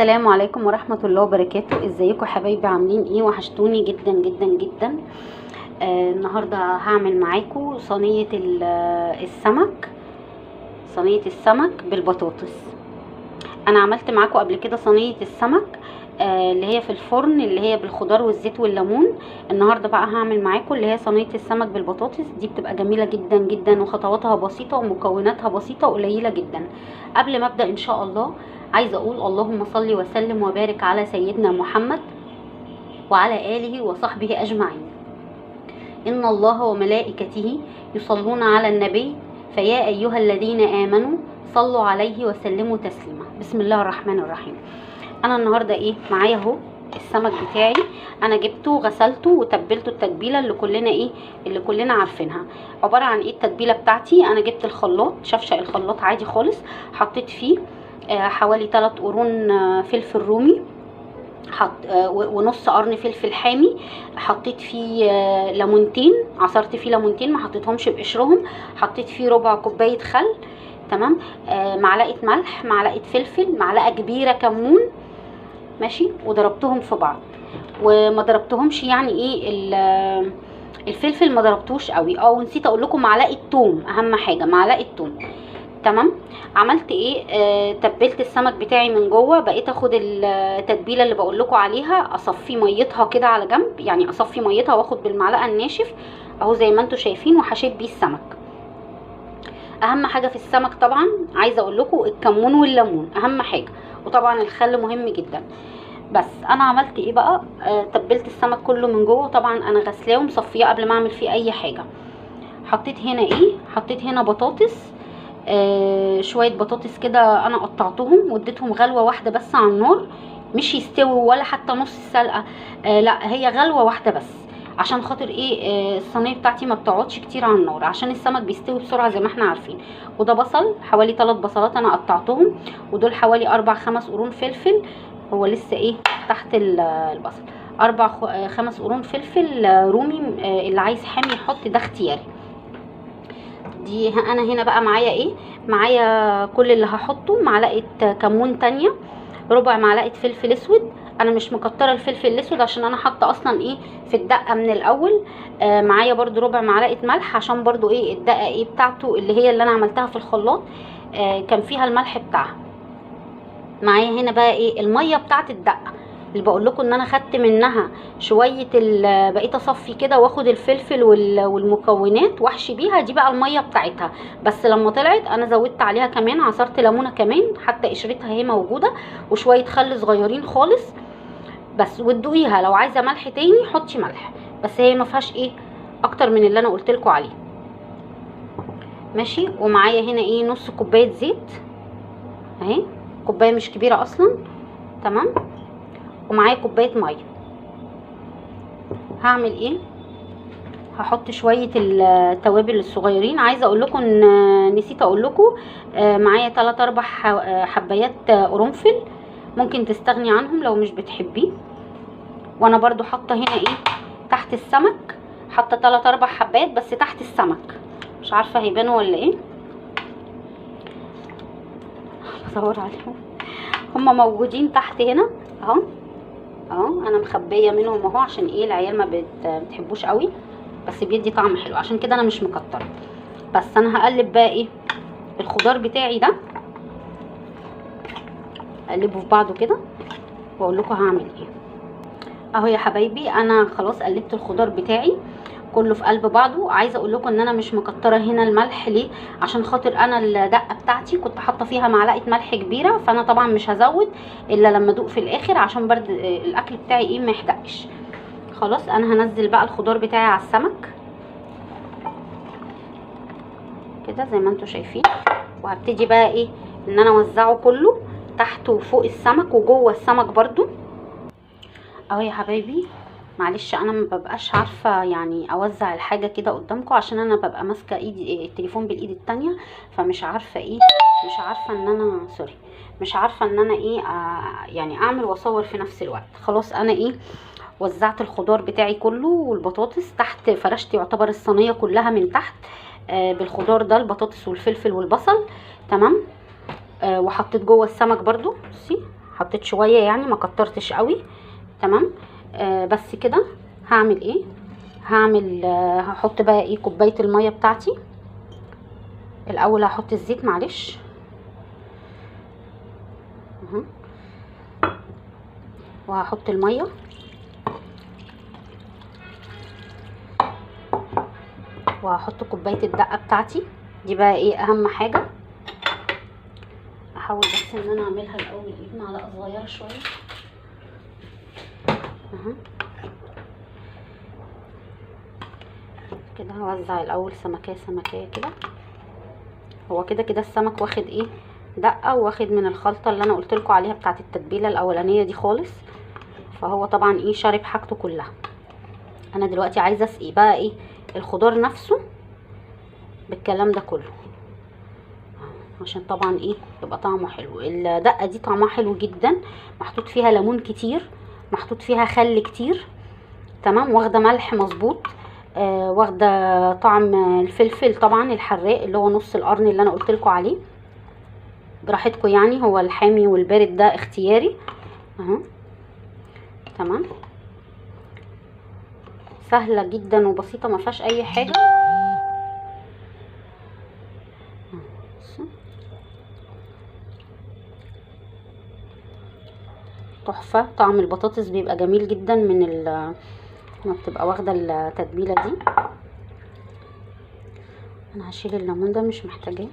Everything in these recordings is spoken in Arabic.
السلام عليكم ورحمة الله وبركاته. ازيكم حبايبي؟ عاملين ايه؟ وحشتوني جدا جدا جدا. النهاردة هعمل معاكم صينية السمك بالبطاطس. انا عملت معاكم قبل كده صينية السمك اللي هي في الفرن، اللي هي بالخضار والزيت والليمون. النهارده بقى هعمل معاكم اللي هي صينية السمك بالبطاطس. دي بتبقى جميلة جدا جدا، وخطواتها بسيطة ومكوناتها بسيطة وقليلة جدا. قبل ما ابدأ ان شاء الله عايزة اقول اللهم صل وسلم وبارك على سيدنا محمد وعلى آله وصحبه أجمعين. إن الله وملائكته يصلون على النبي فيا أيها الذين آمنوا صلوا عليه وسلموا تسليما. بسم الله الرحمن الرحيم. أنا النهاردة معايا اهو السمك بتاعي. أنا جبته غسلته وتبلته التتبيلة اللي كلنا عارفينها. عبارة عن التتبيلة بتاعتي؟ أنا جبت الخلاط، شفشق الخلاط عادي خالص، حطيت فيه حوالي 3 قرون فلفل رومي، ونص قرن فلفل حامي. حطيت فيه ليمونتين، عصرت فيه ليمونتين، ما حطيتهمش بقشرهم. حطيت فيه ربع كوبايه خل، تمام. معلقه ملح، معلقه فلفل، معلقه كبيره كمون، ماشي. وضربتهم في بعض، وما ضربتهمش الفلفل ما ضربتوش قوي. ونسيت اقول لكم معلقه توم، اهم حاجه معلقه توم، تمام. عملت تبلت السمك بتاعي من جوه. بقيت اخد التتبيله اللي بقول لكم عليها، اصفي ميتها كده على جنب، يعني اصفي ميتها واخد بالمعلقه الناشف اهو زي ما انتم شايفين، وحشيت بيه السمك. اهم حاجه في السمك طبعا عايزه اقول لكم الكمون والليمون، اهم حاجه، وطبعا الخل مهم جدا. بس انا عملت بقى؟ تبلت السمك كله من جوه. طبعا انا غسلاه ومصفيه قبل ما اعمل فيه اي حاجه. حطيت هنا حطيت هنا بطاطس، شويه بطاطس كده انا قطعتهم واديتهم غلوه واحده بس على النار، مش يستووا ولا حتى نص السلقه، لا، هي غلوه واحده بس، عشان خاطر الصينيه بتاعتي ما بتقعدش كتير على النار، عشان السمك بيستوي بسرعه زي ما احنا عارفين. وده بصل، حوالي 3 بصلات انا قطعتهم، ودول حوالي 4-5 قرون فلفل. هو لسه تحت البصل 4-5 قرون فلفل رومي. اللي عايز حامي يحط، ده اختياري. دي انا هنا بقى معايا معايا كل اللي هحطه: معلقه كمون تانية، ربع معلقه فلفل اسود. انا مش مكتره الفلفل الاسود عشان انا حاطه اصلا في الدقه من الاول. معايا برضو ربع معلقه ملح، عشان برضو الدقه بتاعته اللي انا عملتها في الخلاط كان فيها الملح بتاعها. معايا هنا بقى الميه بتاعت الدقه اللي بقول لكم ان انا خدت منها شويه، بقيت اصفي كده واخد الفلفل والمكونات واحشي بيها. دي بقى الميه بتاعتها. بس لما طلعت انا زودت عليها كمان، عصرت ليمونه كمان حتى قشرتها هي موجوده، وشويه خل صغيرين خالص بس. وتدوقيها لو عايزه ملح تاني حطي ملح، بس هي ما فيهاش اكتر من اللي انا قلت لكم عليه، ماشي. ومعايا هنا نص كوبايه زيت اهي، كوبايه مش كبيره اصلا، تمام. ومعايا كوبايه ميه. هعمل هحط شويه التوابل الصغيرين. عايزه اقول لكم ان نسيت اقول لكم معايا 3-4 حبايات قرنفل، ممكن تستغني عنهم لو مش بتحبيه. وانا برضو حاطه هنا تحت السمك، حاطه 3-4 حبات بس تحت السمك، مش عارفه هيبانوا ولا بصور عليهم، هما موجودين تحت هنا اهو انا مخبيه منهم اهو، عشان العيال ما بتحبوش قوي، بس بيدي طعم حلو، عشان كده انا مش مكتره. بس انا هقلب بقى الخضار بتاعي ده، اقلبه في بعضه كده واقول لكم هعمل اهو يا حبايبي. انا خلاص قلبت الخضار بتاعي كله في قلب بعضه. عايزه اقول لكم ان انا مش مكتره هنا الملح. ليه؟ عشان خاطر انا الدقه بتاعتي كنت حاطه فيها معلقه ملح كبيره، فانا طبعا مش هزود الا لما ادوق في الاخر، عشان برد الاكل بتاعي ما يحدقش. خلاص انا هنزل بقى الخضار بتاعي على السمك كده زي ما انتم شايفين، وهبتدي بقى ان انا اوزعه كله تحت وفوق السمك وجوه السمك برضو اهو يا حبايبي. معلش انا ما ببقاش عارفه اوزع الحاجه كده قدامكم، عشان انا ببقى ماسكه التليفون بالايد التانية، فمش عارفه مش عارفه ان انا مش عارفه ان انا اعمل واصور في نفس الوقت. خلاص انا وزعت الخضار بتاعي كله والبطاطس تحت، فرشت يعتبر الصينيه كلها من تحت بالخضار ده، البطاطس والفلفل والبصل، تمام. وحطيت جوه السمك برضو، بصي حطيت شويه يعني، ما كترتش قوي. تمام. بس كده. هعمل ايه؟ هعمل هحط بقى ايه كوبايه الميه بتاعتي. الاول هحط الزيت، معلش. وهحط الميه، وهحط كوبايه الدقه بتاعتي دي بقى ايه اهم حاجه. احاول بس ان انا اعملها الاول ايه معلقه صغيره شويه. كده هوزع الاول سمكيه سمكيه كده. هو كده كده السمك واخد ايه دقه، واخد من الخلطه اللي انا قلت لكم عليها بتاعه التتبيله الاولانيه دي خالص، فهو طبعا ايه شارب حاجته كلها. انا دلوقتي عايزه اسقي بقى ايه الخضار نفسه بالكلام ده كله، عشان طبعا ايه يبقى طعمه حلو. الدقه دي طعمها حلو جدا، محطوط فيها ليمون كتير، محطوط فيها خل كتير. تمام. واخده ملح مظبوط، واخده طعم الفلفل طبعا الحراق اللي هو نص القرن اللي انا قلت لكم عليه. براحتكم يعني، هو الحامي والبارد ده اختياري. اهو. تمام. سهله جدا وبسيطه، ما فيهاش اي حاجه. تحفه. طعم البطاطس بيبقى جميل جدا من ما بتبقى واخده التتبيله دي. انا هشيل الليمون ده مش محتاجاه،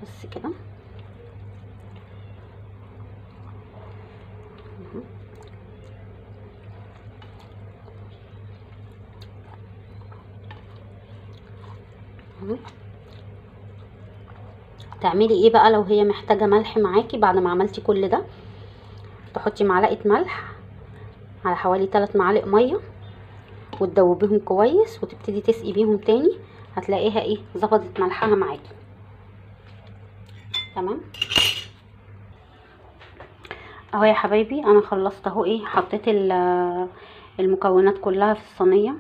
بس كده. تعملي ايه بقى لو هي محتاجه ملح معاكي بعد ما عملتي كل ده؟ تحطي معلقه ملح على حوالي 3 معالق ميه، وتدوبيهم كويس، وتبتدي تسقي بيهم تاني. هتلاقيها ايه ظبطت ملحها معاكي. تمام. اهو يا حبايبي انا خلصت اهو ايه، حطيت المكونات كلها في الصينيه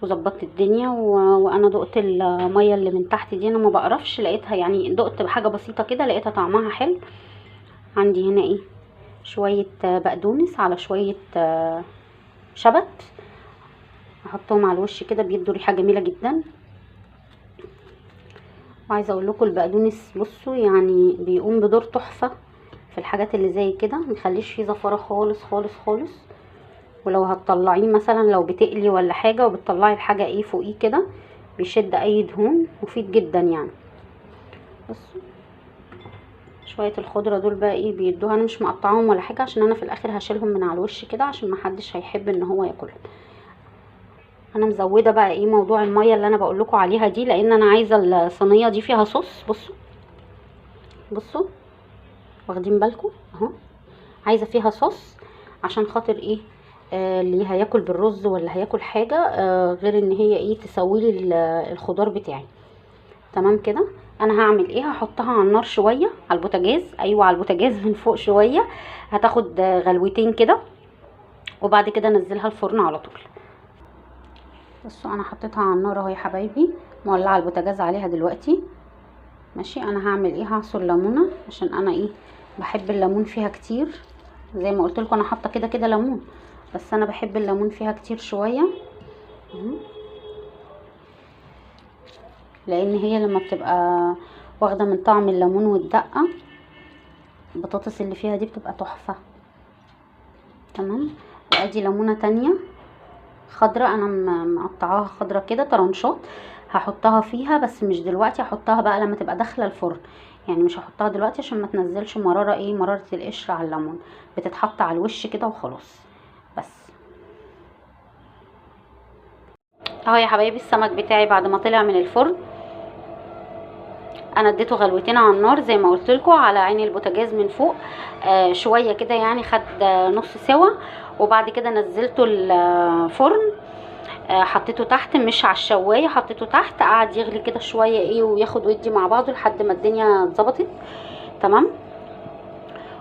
وظبطت الدنيا. وانا دقت الميه اللي من تحت دي، انا ما بقرفش، لقيتها يعني دقت بحاجه بسيطه كده، لقيتها طعمها حلو. عندي هنا ايه شويه بقدونس على شويه شبت، احطهم على الوش كده بيدوا ريحه جميله جدا. وعايزه اقول لكم البقدونس بصوا يعني بيقوم بدور تحفه في الحاجات اللي زي كده، مخليش فيه زفره خالص خالص خالص. ولو هتطلعيه مثلا لو بتقلي ولا حاجه وبتطلعي الحاجه ايه فوقيه كده، بيشد اي دهون، مفيد جدا يعني. بصوا شويه الخضره دول بقى ايه بيدوها، انا مش مقطعاهم ولا حاجه عشان انا في الاخر هشيلهم من على الوش كده عشان محدش هيحب ان هو ياكلهم. انا مزوده بقى ايه موضوع الميه اللي انا بقول لكم عليها دي، لان انا عايزه الصينيه دي فيها صوص. بصوا بصوا واخدين بالكم اهو، عايزه فيها صوص عشان خاطر ايه اللي هياكل بالرز ولا هياكل حاجه غير ان هي ايه تسويلي الخضار بتاعي. تمام كده. انا هعمل ايه، هحطها على النار شويه على البوتاجاز، ايوه على البوتاجاز من فوق شويه، هتاخد غلوتين كده، وبعد كده انزلها الفرن على طول. بصوا انا حطيتها على النار اهو يا حبايبي، مولعه البوتاجاز عليها دلوقتي. ماشي. انا هعمل ايه، هعصر ليمونه عشان انا ايه بحب الليمون فيها كتير. زي ما قلت لكم انا حاطه كده كده ليمون، بس انا بحب الليمون فيها كتير شويه. لان هي لما بتبقى واخده من طعم الليمون والدقه، البطاطس اللي فيها دي بتبقى تحفه. تمام. وادي ليمونه تانية خضرة، انا مقطعاها خضرة كده طرنشات، هحطها فيها بس مش دلوقتي، هحطها بقى لما تبقى داخله الفرن. يعني مش هحطها دلوقتي عشان ما تنزلش مراره ايه مراره القشر على الليمون، بتتحط على الوش كده وخلاص. بس اهو يا حبايبي السمك بتاعي بعد ما طلع من الفرن، انا اديته غلوتين على النار زي ما قلت لكم على عين البوتاجاز من فوق شويه كده يعني، خد نص سوا. وبعد كده نزلته الفرن، حطيته تحت مش على الشوايه، حطيته تحت قعد يغلي كده شويه ايه وياخد ويدي مع بعضه لحد ما الدنيا اتظبطت. تمام.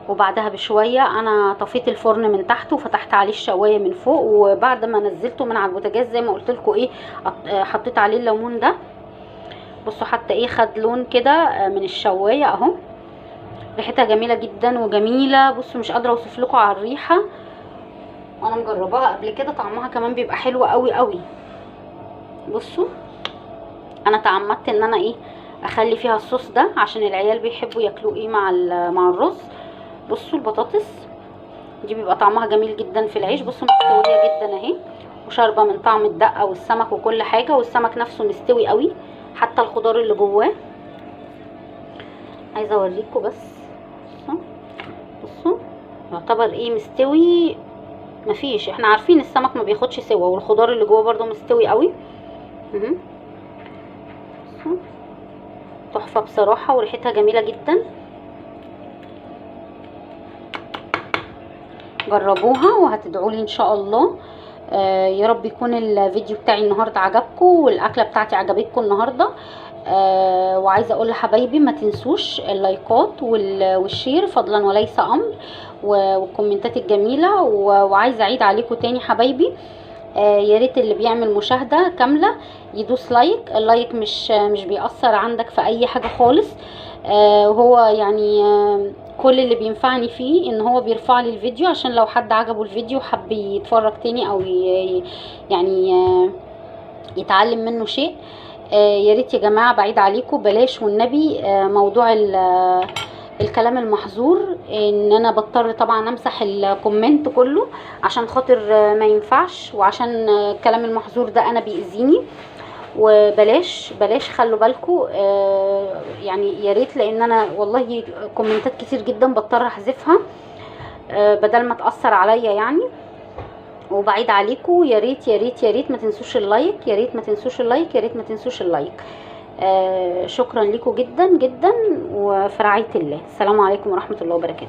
وبعدها بشويه انا طفيت الفرن من تحت وفتحت عليه الشوايه من فوق، وبعد ما نزلته من على البوتاجاز زي ما قلت لكم ايه حطيت عليه الليمون ده. بصوا حتى ايه خد لون كده من الشوايه اهو. ريحتها جميله جدا وجميله. بصوا مش قادره اوصف لكم على الريحه، وانا مجرباها قبل كده، طعمها كمان بيبقى حلو قوي قوي. بصوا انا تعمدت ان انا ايه اخلي فيها الصوص ده عشان العيال بيحبوا ياكلوه ايه مع الرز. بصوا البطاطس دي بيبقى طعمها جميل جدا في العيش. بصوا مستويه جدا اهي، وشاربه من طعم الدقه والسمك وكل حاجه، والسمك نفسه مستوي قوي حتى الخضار اللي جواه. عايزه اوريكم بس. بصوا يعتبر ايه مستوي، مفيش، احنا عارفين السمك ما بياخدش سوا، والخضار اللي جوه برده مستوي قوي. تحفه بصراحه وريحتها جميله جدا. جربوها وهتدعوا لي ان شاء الله. يا رب يكون الفيديو بتاعي النهارده عجبكم والاكله بتاعتي عجبتكم النهارده. وعايزه اقول لحبايبي ما تنسوش اللايكات والشير فضلا وليس امر، والكومنتات الجميله. وعايزه اعيد عليكم تاني حبايبي، يا ريت اللي بيعمل مشاهده كامله يدوس لايك. اللايك مش بيأثر عندك في اي حاجه خالص. هو يعني كل اللي بينفعني فيه ان هو بيرفع لي الفيديو، عشان لو حد عجبه الفيديو حب يتفرج تاني او يعني يتعلم منه شيء. يا ريت يا جماعه بعيد عليكم بلاش والنبي موضوع الكلام المحظور، ان انا بضطر طبعا امسح الكومنت كله عشان خاطر ما ينفعش، وعشان الكلام المحظور ده انا بيأذيني. وبلاش خلوا بالكم يعني يا ريت، لان انا والله كومنتات كتير جدا بضطر احذفها بدل ما تأثر عليا يعني. وبعيد عليكم يا ريت يا ريت يا ريت ما تنسوش اللايك، يا ريت ما تنسوش اللايك، يا ريت ما تنسوش اللايك. شكرا لكم جدا جدا، وفي رعاية الله. السلام عليكم ورحمة الله وبركاته.